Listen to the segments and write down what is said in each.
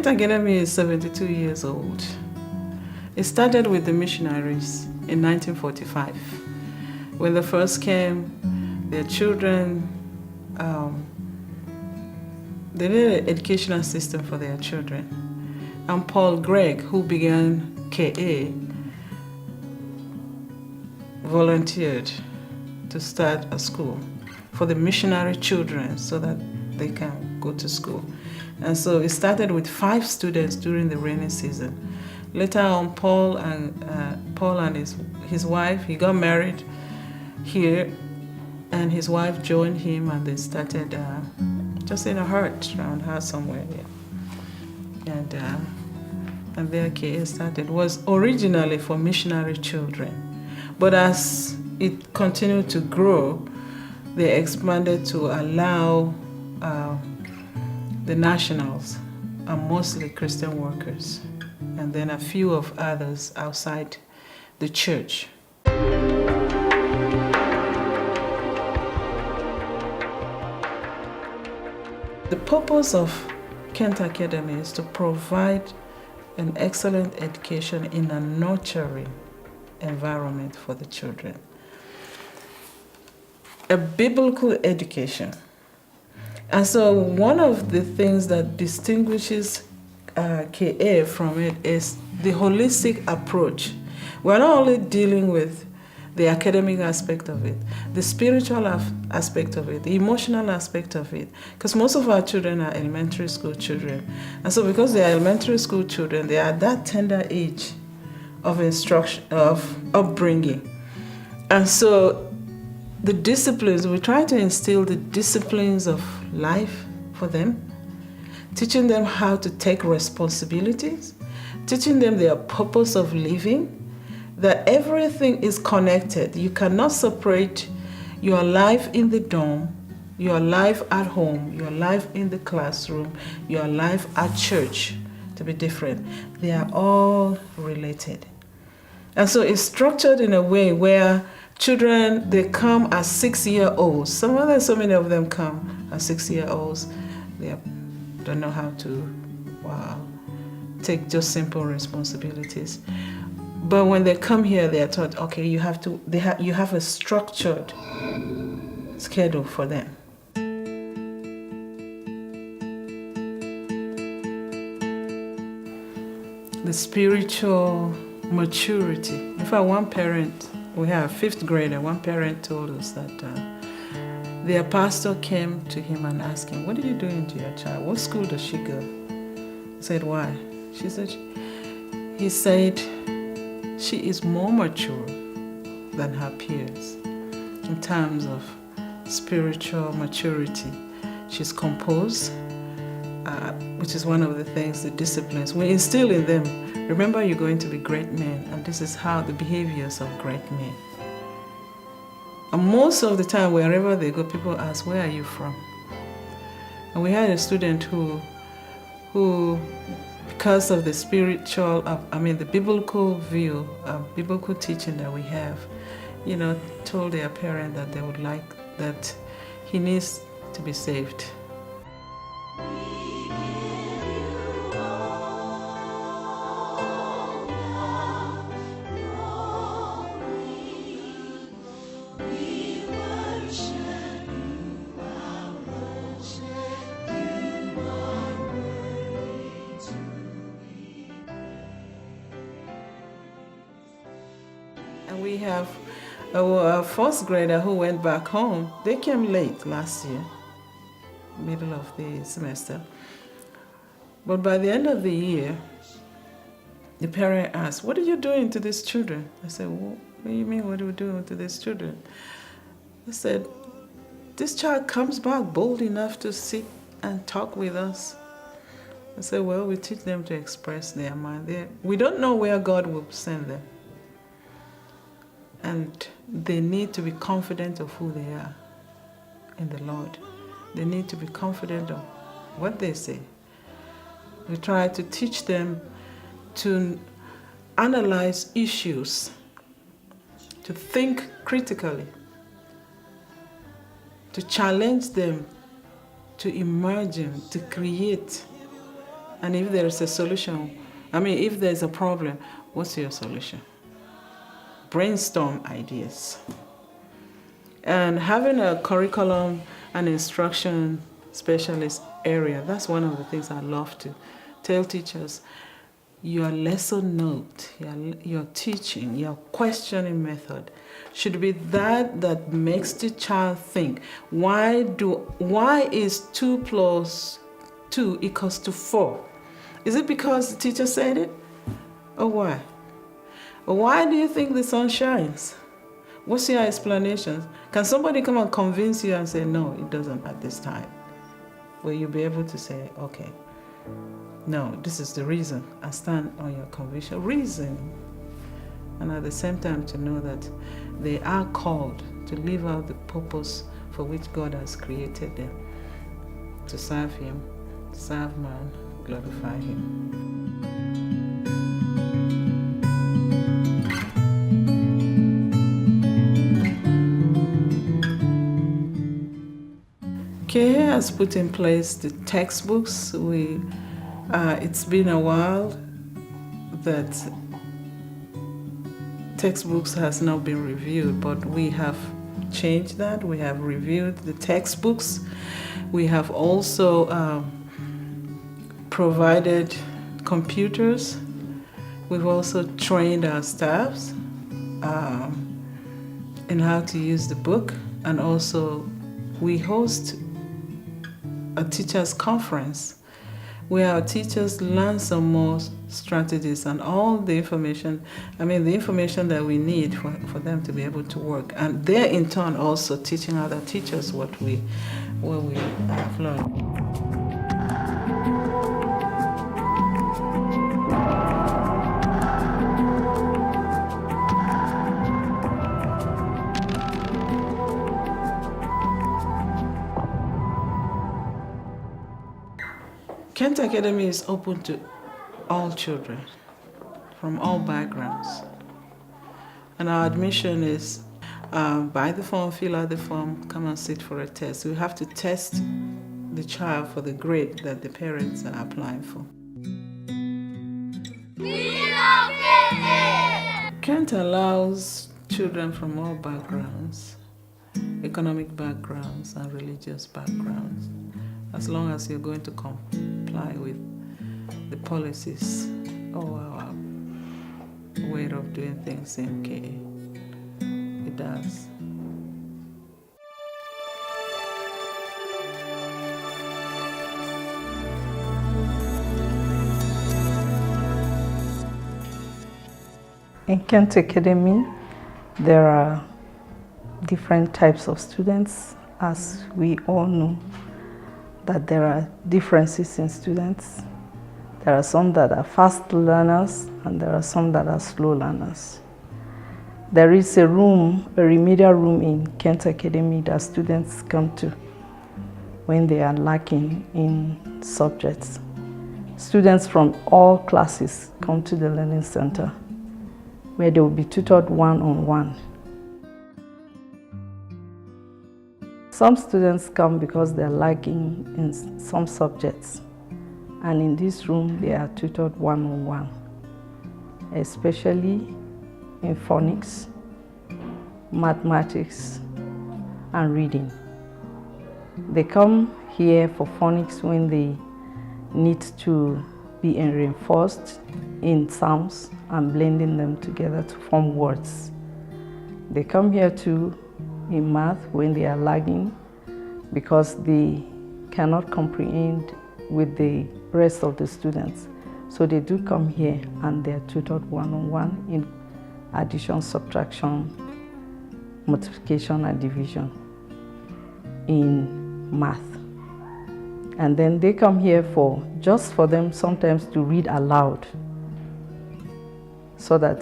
Academy is 72 years old. It started with the missionaries in 1945. When they first came, their children, they needed an educational system for their children. And Paul Gregg, who began KA, volunteered to start a school for the missionary children so that they can go to school. And so it started with 5 students during the rainy season. Later on, Paul and his wife, he got married here, and his wife joined him, and they started just in a hut around her somewhere here. And their KA started. It was originally for missionary children, but as it continued to grow, they expanded to allow the nationals, and mostly Christian workers, and then a few of others outside the church. The purpose of Kent Academy is to provide an excellent education in a nurturing environment for the children. A biblical education. And so one of the things that distinguishes KA from it is the holistic approach. We're not only dealing with the academic aspect of it, the spiritual aspect of it, the emotional aspect of it, because most of our children are elementary school children. And so because they are elementary school children, they are at that tender age of instruction, of upbringing. And so the disciplines, we try to instill the disciplines of life for them, teaching them how to take responsibilities, teaching them their purpose of living, that everything is connected. You cannot separate your life in the dorm, your life at home, your life in the classroom, your life at church to be different. They are all related. And so it's structured in a way where children, they come as 6-year-olds. So many of them come as 6-year-olds. They don't know how to take just simple responsibilities. But when they come here, they are taught, okay, you have a structured schedule for them. The spiritual maturity. In fact, one parent, we have a 5th grader, one parent told us that their pastor came to him and asked him, what are you doing to your child? What school does she go? He said, why? He said, she is more mature than her peers in terms of spiritual maturity. She's composed, which is one of the things, the disciplines. We instill in them, remember you're going to be great men, and this is how the behaviors of great men. And most of the time, wherever they go, people ask, where are you from? And we had a student who because of the spiritual, the biblical view, biblical teaching that we have, told their parent that they would like, that he needs to be saved. And we have a 1st grader who went back home. They came late last year, middle of the semester. But by the end of the year, the parent asked, what are you doing to these children? I said, what do you mean, what are we doing to these children? I said, this child comes back bold enough to sit and talk with us. I said, well, we teach them to express their mind. We don't know where God will send them. And they need to be confident of who they are in the Lord. They need to be confident of what they say. We try to teach them to analyze issues, to think critically, to challenge them, to imagine, to create, And if there is a solution, if there's a problem, what's your solution? Brainstorm ideas. And having a curriculum and instruction specialist area, that's one of the things I love to tell teachers. Your lesson note, your teaching, your questioning method should be that makes the child think. Why is 2 plus 2 equals to 4? Is it because the teacher said it? Or why? Or why do you think the sun shines? What's your explanation? Can somebody come and convince you and say, no, it doesn't at this time? Will you be able to say, okay, no, this is the reason. I stand on your conviction. Reason. And at the same time to know that they are called to live out the purpose for which God has created them. To serve Him, serve man, glorify Him. KA has put in place the textbooks. It's been a while that textbooks has not been reviewed, but we have changed that. We have reviewed the textbooks. We have also provided computers. We've also trained our staffs in how to use the book, and also we host a teachers' conference where our teachers learn some more strategies and all the information, the information that we need for them to be able to work. And they're in turn also teaching other teachers what we have learned. Kent Academy is open to all children from all backgrounds. And our admission is buy the form, fill out the form, come and sit for a test. We have to test the child for the grade that the parents are applying for. Kent allows children from all backgrounds, economic backgrounds and religious backgrounds, as long as you're going to comply with the policies or our way of doing things in KA. It does. In Kent Academy, there are different types of students, as we all know that there are differences in students. There are some that are fast learners and there are some that are slow learners. There is a remedial room in Kent Academy that students come to when they are lacking in subjects. Students from all classes come to the Learning Center where they will be tutored one-on-one. Some students come because they're lacking in some subjects, and in this room they are tutored one-on-one, especially in phonics, mathematics, and reading. They come here for phonics when they need to be reinforced in sounds and blending them together to form words. They come here too in math when they are lagging because they cannot comprehend with the rest of the students. So they do come here and they are tutored one-on-one in addition, subtraction, multiplication, and division in math. And then they come here just for them sometimes to read aloud so that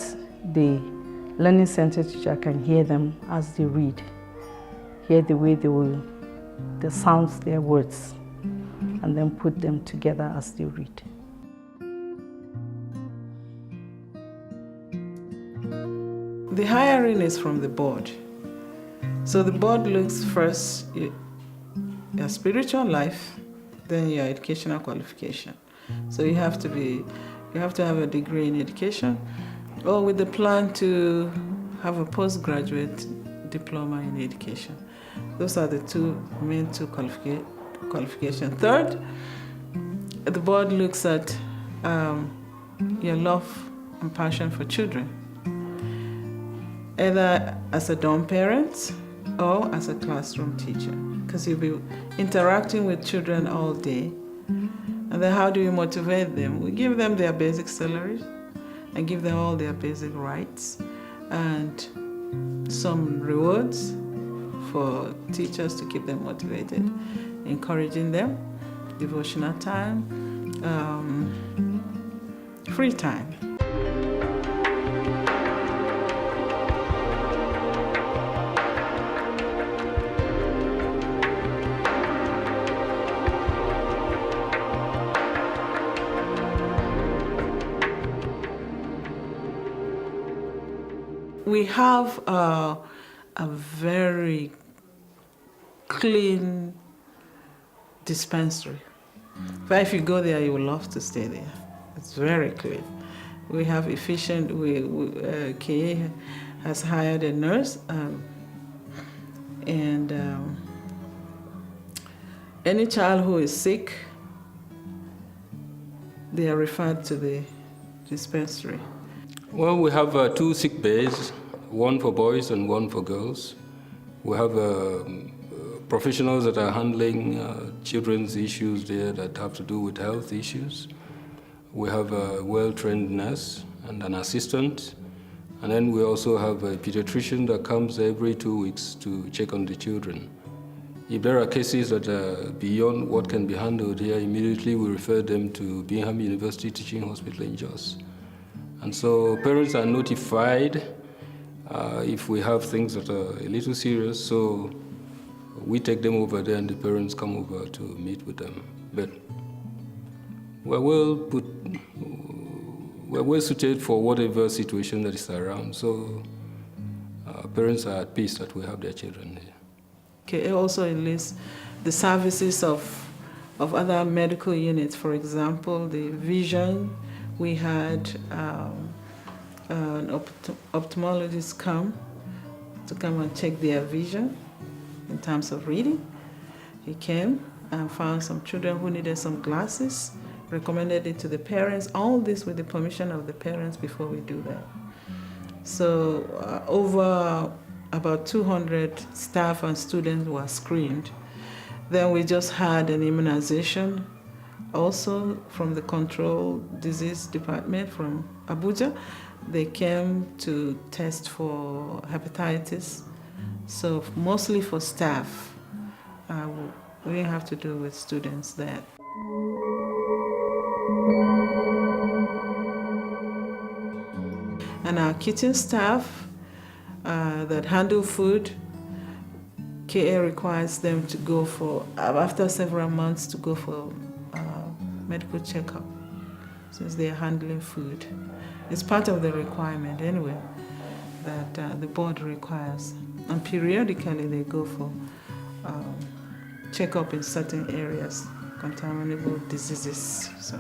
the Learning Center teacher can hear them as they read, hear the way the sounds their words, and then put them together as they read. The hiring is from the board. So the board looks first your spiritual life, then your educational qualification. So you have to have a degree in education, or with the plan to have a postgraduate diploma in education. Those are the main two qualifications. Third, the board looks at your love and passion for children, either as a dorm parent or as a classroom teacher, because you'll be interacting with children all day. And then how do you motivate them? We give them their basic salaries and give them all their basic rights and some rewards for teachers to keep them motivated, encouraging them, devotional time, free time. We have a very clean dispensary. But if you go there, you will love to stay there. It's very clean. We have efficient. KA has hired a nurse, and any child who is sick, they are referred to the dispensary. Well, we have 2 sick bays, one for boys and one for girls. We have professionals that are handling children's issues there that have to do with health issues. We have a well-trained nurse and an assistant. And then we also have a pediatrician that comes every 2 weeks to check on the children. If there are cases that are beyond what can be handled here, immediately we refer them to Bingham University Teaching Hospital in Jos. And so parents are notified if we have things that are a little serious, so we take them over there and the parents come over to meet with them. But we're well suited for whatever situation that is around, so parents are at peace that we have their children here. Okay, it also enlists the services of other medical units. For example, the vision. We had an ophthalmologist come and check their vision in terms of reading. He came and found some children who needed some glasses, recommended it to the parents, all this with the permission of the parents before we do that. So over about 200 staff and students were screened. Then we just had an immunization also from the Control Disease Department from Abuja. They came to test for hepatitis, so mostly for staff. We didn't have to do with students there. And our kitchen staff that handle food, KA requires them to go for, after several months, to go for medical checkup, since they are handling food. It's part of the requirement anyway that the board requires. And periodically they go for checkup in certain areas, contaminable diseases. So.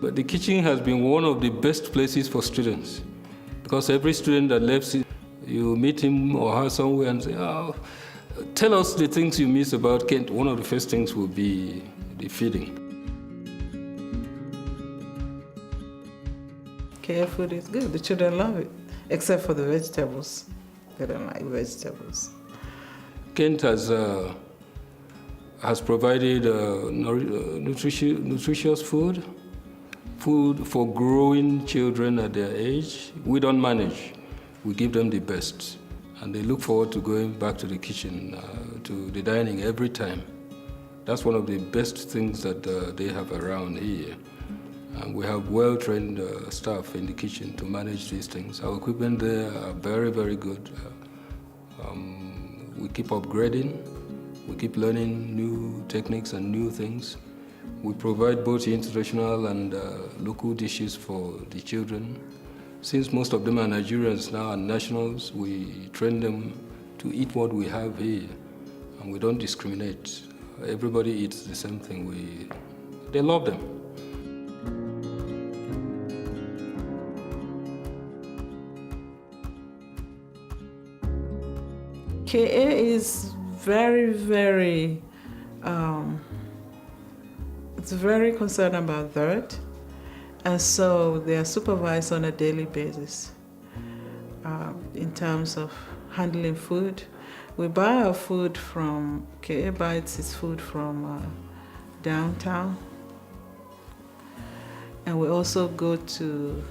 But the kitchen has been one of the best places for students, because every student that leaves, you meet him or her somewhere and say, "Oh, tell us the things you miss about Kent." One of the first things will be the feeding. KA food is good. The children love it, except for the vegetables. They don't like vegetables. Kent has provided nutritious food for growing children at their age. We don't manage. We give them the best. And they look forward to going back to the kitchen, to the dining every time. That's one of the best things that they have around here. And we have well-trained staff in the kitchen to manage these things. Our equipment there are very, very good. We keep upgrading. We keep learning new techniques and new things. We provide both international and local dishes for the children. Since most of them are Nigerians now and nationals, we train them to eat what we have here, and we don't discriminate. Everybody eats the same thing. They love them. KA is very it's very concerned about that, and so they are supervised on a daily basis in terms of handling food. We buy our food from, KA buys its food from downtown, and we also go to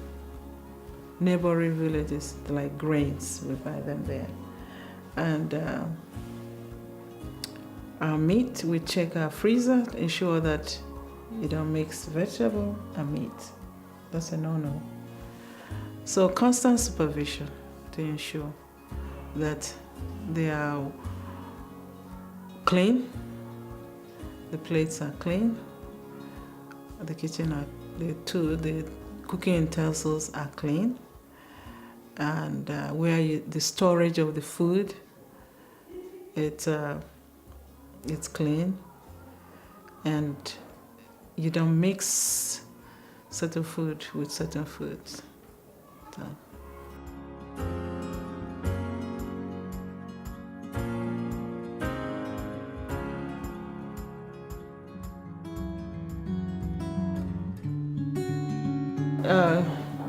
neighboring villages like grains, we buy them there. And our meat, we check our freezer, ensure that you don't mix vegetable and meat. That's a no-no. So constant supervision to ensure that they are clean, the plates are clean, the kitchen are, the cooking utensils are clean, and the storage of the food, it's clean, and you don't mix certain food with certain foods. So.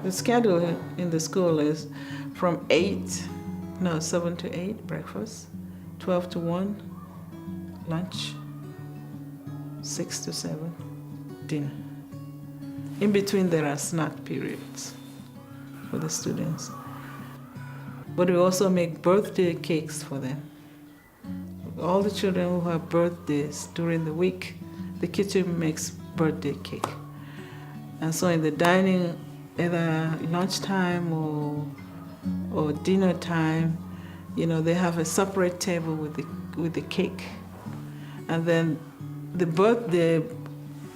The schedule in the school is from 7 to 8, breakfast, 12 to 1, lunch, 6 to 7, dinner. In between, there are snack periods for the students. But we also make birthday cakes for them. All the children who have birthdays during the week, the kitchen makes birthday cake. And so in the dining, either lunchtime or dinner time, they have a separate table with the cake. And then the birthday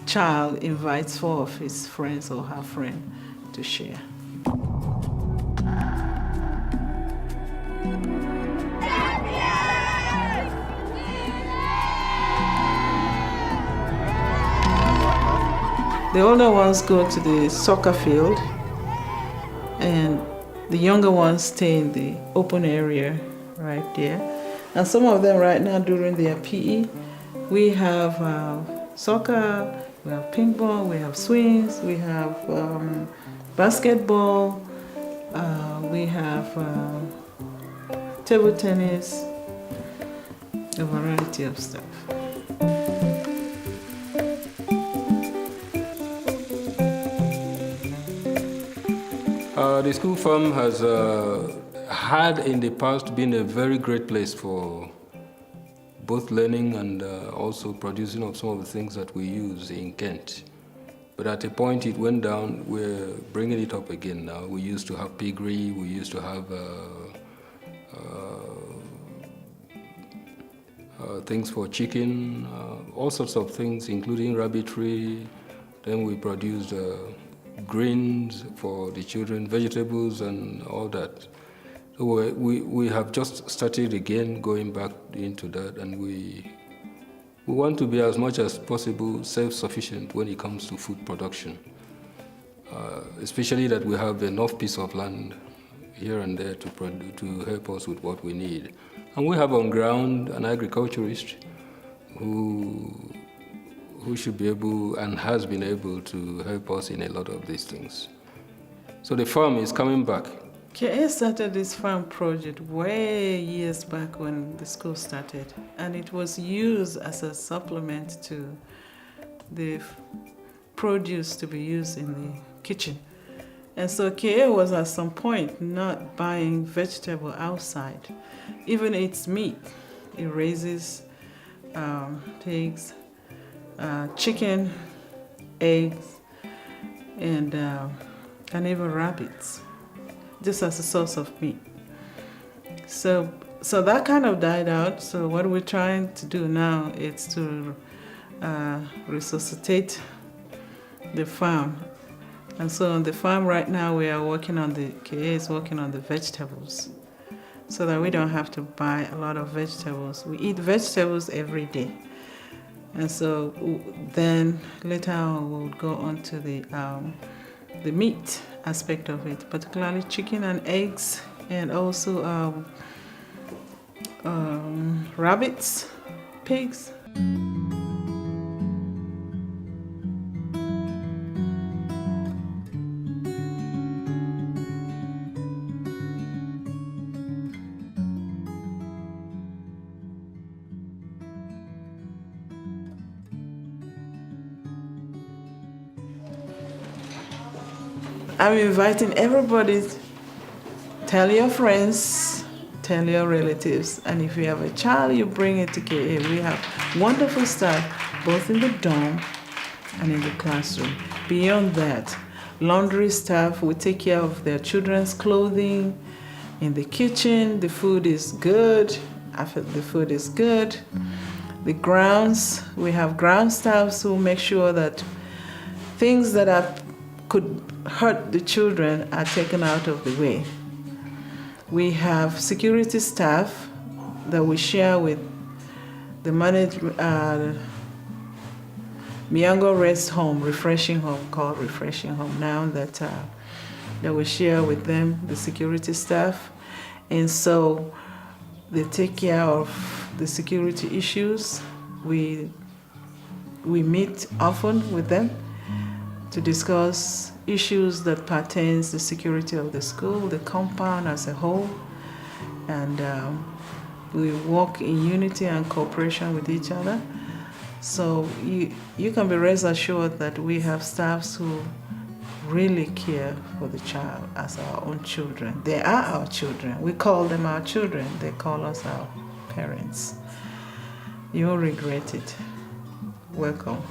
child invites 4 of his friends or her friend to share. The older ones go to the soccer field, and the younger ones stay in the open area right there. And some of them right now during their PE, we have soccer, we have ping pong, we have swings, we have basketball, we have table tennis, a variety of stuff. The school farm has had in the past been a very great place for both learning and also producing of some of the things that we use in Kent. But at a point it went down. We're bringing it up again now. We used to have piggery, we used to have things for chicken, all sorts of things, including rabbitry. Then we produced greens for the children, vegetables and all that. So we have just started again going back into that, and we want to be as much as possible self-sufficient when it comes to food production, especially that we have enough piece of land here and there to help us with what we need. And we have on ground an agriculturist who should be able and has been able to help us in a lot of these things. So the farm is coming back. KA started this farm project way years back when the school started, and it was used as a supplement to the produce to be used in the kitchen. And so KA was at some point not buying vegetable outside, even its meat. It raises pigs, chicken, eggs, and even rabbits, just as a source of meat. So that kind of died out. So what we're trying to do now is to resuscitate the farm. And so on the farm right now, we are working on KA is working on the vegetables, so that we don't have to buy a lot of vegetables. We eat vegetables every day. And so then later on, we'll go on to the meat aspect of it, particularly chicken and eggs, and also rabbits, pigs. I'm inviting everybody. Tell your friends, tell your relatives, and if you have a child, you bring it to KA. We have wonderful staff, both in the dorm and in the classroom. Beyond that, laundry staff will take care of their children's clothing. In the kitchen, the food is good. After the food is good, the grounds, we have ground staffs who make sure that things that could hurt the children are taken out of the way. We have security staff that we share with the Miango Rest Home, Refreshing Home, called Refreshing Home now, that we share with them, the security staff. And so they take care of the security issues. We meet often with them to discuss issues that pertains to the security of the school, the compound as a whole, and we work in unity and cooperation with each other. So you can be rest assured that we have staffs who really care for the child as our own children. They are our children. We call them our children. They call us our parents. You'll regret it. Welcome.